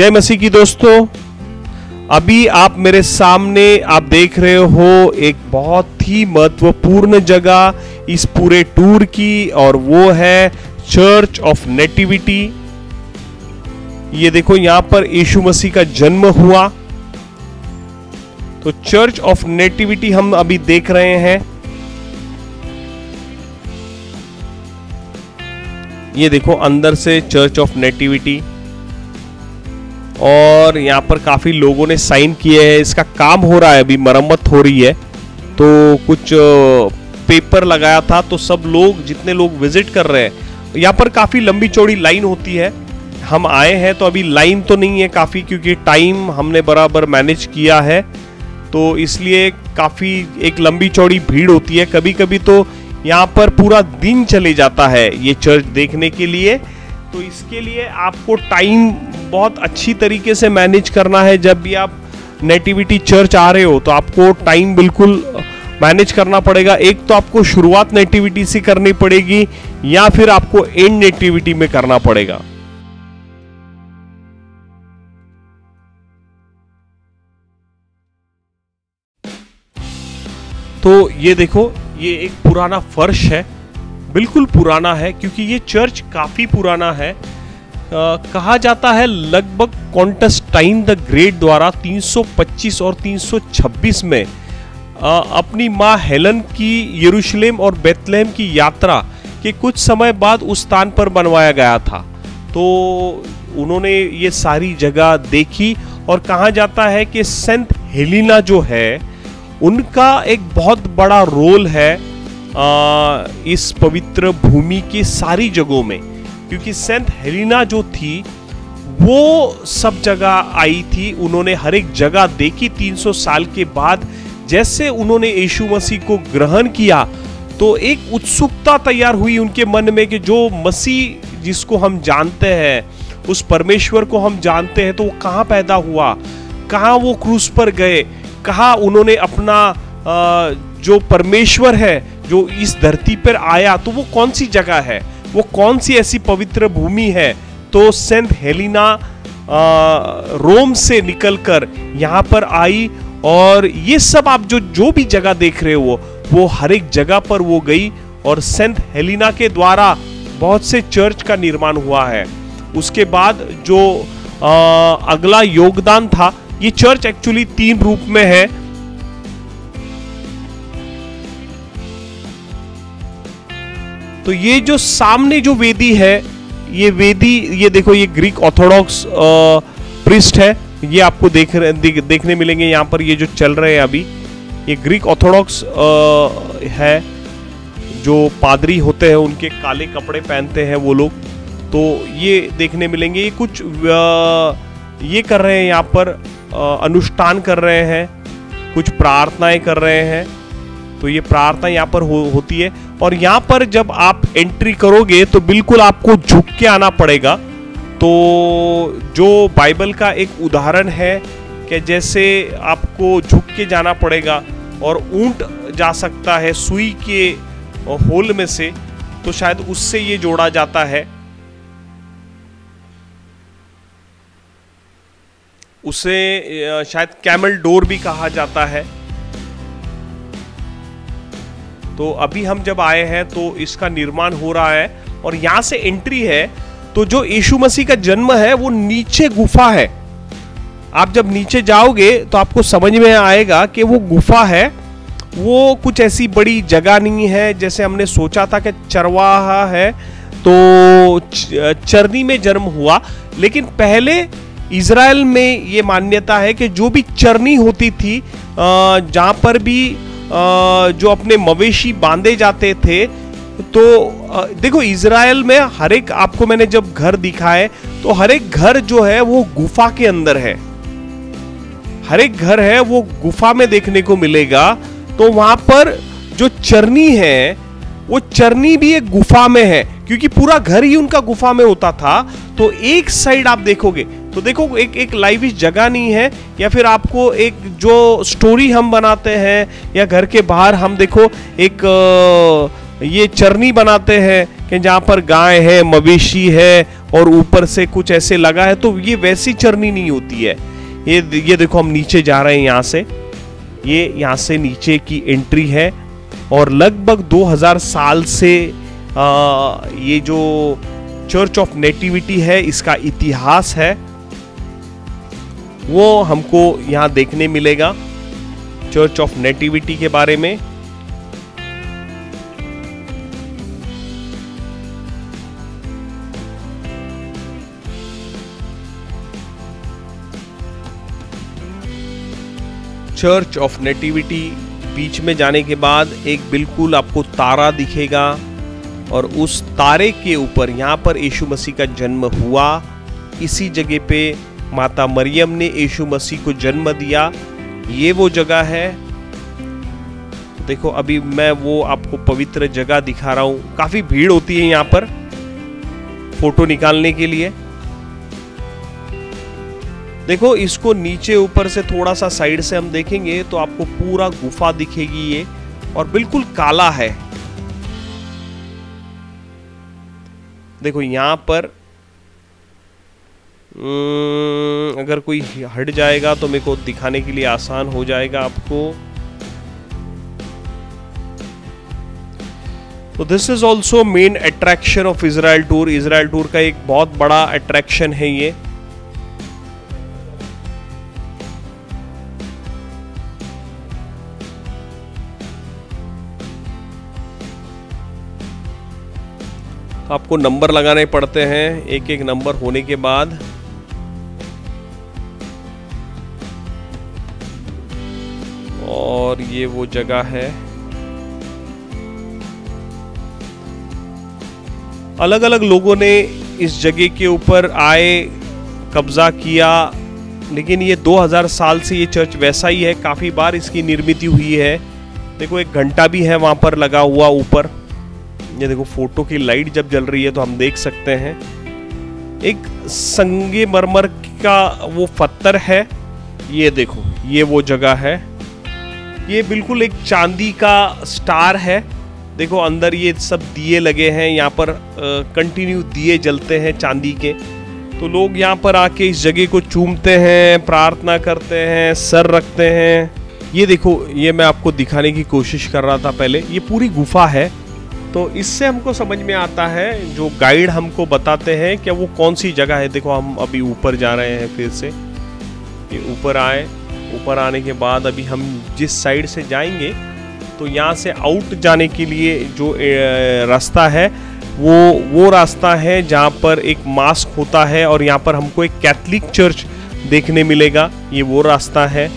जय मसीह की दोस्तों, अभी आप मेरे सामने आप देख रहे हो एक बहुत ही महत्वपूर्ण जगह इस पूरे टूर की, और वो है चर्च ऑफ नेटिविटी। ये देखो यहां पर यीशु मसीह का जन्म हुआ, तो चर्च ऑफ नेटिविटी हम अभी देख रहे हैं। ये देखो अंदर से चर्च ऑफ नेटिविटी, और यहाँ पर काफी लोगों ने साइन किए हैं। इसका काम हो रहा है, अभी मरम्मत हो रही है, तो कुछ पेपर लगाया था, तो सब लोग जितने लोग विजिट कर रहे हैं, यहाँ पर काफी लंबी चौड़ी लाइन होती है। हम आए हैं तो अभी लाइन तो नहीं है काफी, क्योंकि टाइम हमने बराबर मैनेज किया है, तो इसलिए काफी एक लंबी चौड़ी भीड़ होती है। कभी कभी तो यहाँ पर पूरा दिन चले जाता है ये चर्च देखने के लिए, तो इसके लिए आपको टाइम बहुत अच्छी तरीके से मैनेज करना है। जब भी आप नेटिविटी चर्च आ रहे हो तो आपको टाइम बिल्कुल मैनेज करना पड़ेगा। एक तो आपको शुरुआत नेटिविटी से करनी पड़ेगी, या फिर आपको एंड नेटिविटी में करना पड़ेगा। तो ये देखो, ये एक पुराना फर्श है, बिल्कुल पुराना है, क्योंकि ये चर्च काफी पुराना है। कहा जाता है लगभग कॉन्स्टेंटाइन द ग्रेट द्वारा 325 और 326 में अपनी माँ हेलन की यरूशलेम और बेथलेहम की यात्रा के कुछ समय बाद उस स्थान पर बनवाया गया था। तो उन्होंने ये सारी जगह देखी, और कहा जाता है कि सेंट हेलेना जो है उनका एक बहुत बड़ा रोल है इस पवित्र भूमि की सारी जगहों में, क्योंकि सेंट हेलेना जो थी वो सब जगह आई थी। उन्होंने हर एक जगह देखी। 300 साल के बाद जैसे उन्होंने यीशु मसीह को ग्रहण किया, तो एक उत्सुकता तैयार हुई उनके मन में कि जो मसीह जिसको हम जानते हैं, उस परमेश्वर को हम जानते हैं, तो वो कहाँ पैदा हुआ, कहाँ वो क्रूस पर गए, कहाँ उन्होंने अपना जो परमेश्वर है जो इस धरती पर आया, तो वो कौन सी जगह है, वो कौन सी ऐसी पवित्र भूमि है। तो सेंट हेलेना रोम से निकलकर यहाँ पर आई, और ये सब आप जो भी जगह देख रहे हो वो हर एक जगह पर वो गई, और सेंट हेलेना के द्वारा बहुत से चर्च का निर्माण हुआ है। उसके बाद जो अगला योगदान था, ये चर्च एक्चुअली 3 रूप में है। तो ये जो सामने जो वेदी है, ये वेदी, ये देखो, ये ग्रीक ऑर्थोडॉक्स प्रीस्ट है। ये आपको देखने मिलेंगे यहाँ पर, ये जो चल रहे हैं अभी, ये ग्रीक ऑर्थोडॉक्स है। जो पादरी होते हैं उनके काले कपड़े पहनते हैं वो लोग, तो ये देखने मिलेंगे। ये कुछ ये कर रहे हैं यहाँ पर, अनुष्ठान कर रहे हैं, कुछ प्रार्थनाएं कर रहे हैं। तो ये प्रार्थना यहाँ पर होती है, और यहाँ पर जब आप एंट्री करोगे तो बिल्कुल आपको झुक के आना पड़ेगा। तो जो बाइबल का एक उदाहरण है कि जैसे आपको झुक के जाना पड़ेगा, और ऊंट जा सकता है सुई के होल में से, तो शायद उससे ये जोड़ा जाता है। उसे शायद कैमल डोर भी कहा जाता है। तो अभी हम जब आए हैं तो इसका निर्माण हो रहा है, और यहां से एंट्री है। तो जो यीशु मसीह का जन्म है वो नीचे गुफा है। आप जब नीचे जाओगे तो आपको समझ में आएगा कि वो गुफा है, वो कुछ ऐसी बड़ी जगह नहीं है जैसे हमने सोचा था कि चरवाहा है तो चरनी में जन्म हुआ। लेकिन पहले इज़राइल में ये मान्यता है कि जो भी चरनी होती थी, जहां पर भी जो अपने मवेशी बांधे जाते थे, तो देखो इज़राइल में हर एक, आपको मैंने जब घर दिखाए तो हर एक घर जो है वो गुफा के अंदर है। हर एक घर है वो गुफा में देखने को मिलेगा। तो वहां पर जो चरनी है, वो चरनी भी एक गुफा में है, क्योंकि पूरा घर ही उनका गुफा में होता था। तो एक साइड आप देखोगे तो देखो एक लाइविश जगह नहीं है, या फिर आपको एक जो स्टोरी हम बनाते हैं, या घर के बाहर हम देखो एक ये चरनी बनाते हैं कि जहाँ पर गाय है, मवेशी है, और ऊपर से कुछ ऐसे लगा है, तो ये वैसी चरनी नहीं होती है। ये देखो हम नीचे जा रहे हैं यहाँ से, ये यहाँ से नीचे की एंट्री है और लगभग 2000 साल से ये जो चर्च ऑफ नेटिविटी है इसका इतिहास है वो हमको यहाँ देखने मिलेगा, चर्च ऑफ नेटिविटी के बारे में। चर्च ऑफ नेटिविटी बीच में जाने के बाद एक बिल्कुल आपको तारा दिखेगा और उस तारे के ऊपर यहाँ पर यीशु मसीह का जन्म हुआ। इसी जगह पे माता मरियम ने यीशु मसीह को जन्म दिया। ये वो जगह है। देखो अभी मैं वो आपको पवित्र जगह दिखा रहा हूँ। काफी भीड़ होती है यहाँ पर फोटो निकालने के लिए। देखो इसको नीचे ऊपर से थोड़ा सा साइड से हम देखेंगे तो आपको पूरा गुफा दिखेगी ये, और बिल्कुल काला है। देखो यहाँ पर अगर कोई हट जाएगा तो मेरे को दिखाने के लिए आसान हो जाएगा आपको। तो this is also main attraction of Israel tour. Israel tour का एक बहुत बड़ा अट्रैक्शन है ये। आपको नंबर लगाने पड़ते हैं, एक एक नंबर होने के बाद। और ये वो जगह है। अलग अलग लोगों ने इस जगह के ऊपर आए, कब्जा किया, लेकिन ये 2000 साल से ये चर्च वैसा ही है। काफी बार इसकी निर्मित हुई है। देखो एक घंटा भी है वहां पर लगा हुआ ऊपर। ये देखो फोटो की लाइट जब जल रही है तो हम देख सकते हैं। एक संगमरमर का वो पत्थर है। ये देखो ये वो जगह है। ये बिल्कुल एक चांदी का स्टार है। देखो अंदर ये सब दिए लगे हैं। यहाँ पर कंटिन्यू दिए जलते हैं चांदी के। तो लोग यहाँ पर आके इस जगह को चूमते हैं, प्रार्थना करते हैं, सर रखते हैं। ये देखो ये मैं आपको दिखाने की कोशिश कर रहा था पहले। ये पूरी गुफा है। तो इससे हमको समझ में आता है, जो गाइड हमको बताते हैं कि वो कौन सी जगह है। देखो हम अभी ऊपर जा रहे हैं फिर से। ये ऊपर आए, ऊपर आने के बाद अभी हम जिस साइड से जाएंगे तो यहाँ से आउट जाने के लिए जो रास्ता है वो रास्ता है जहाँ पर एक मास्क होता है और यहाँ पर हमको एक कैथलिक चर्च देखने मिलेगा। ये वो रास्ता है।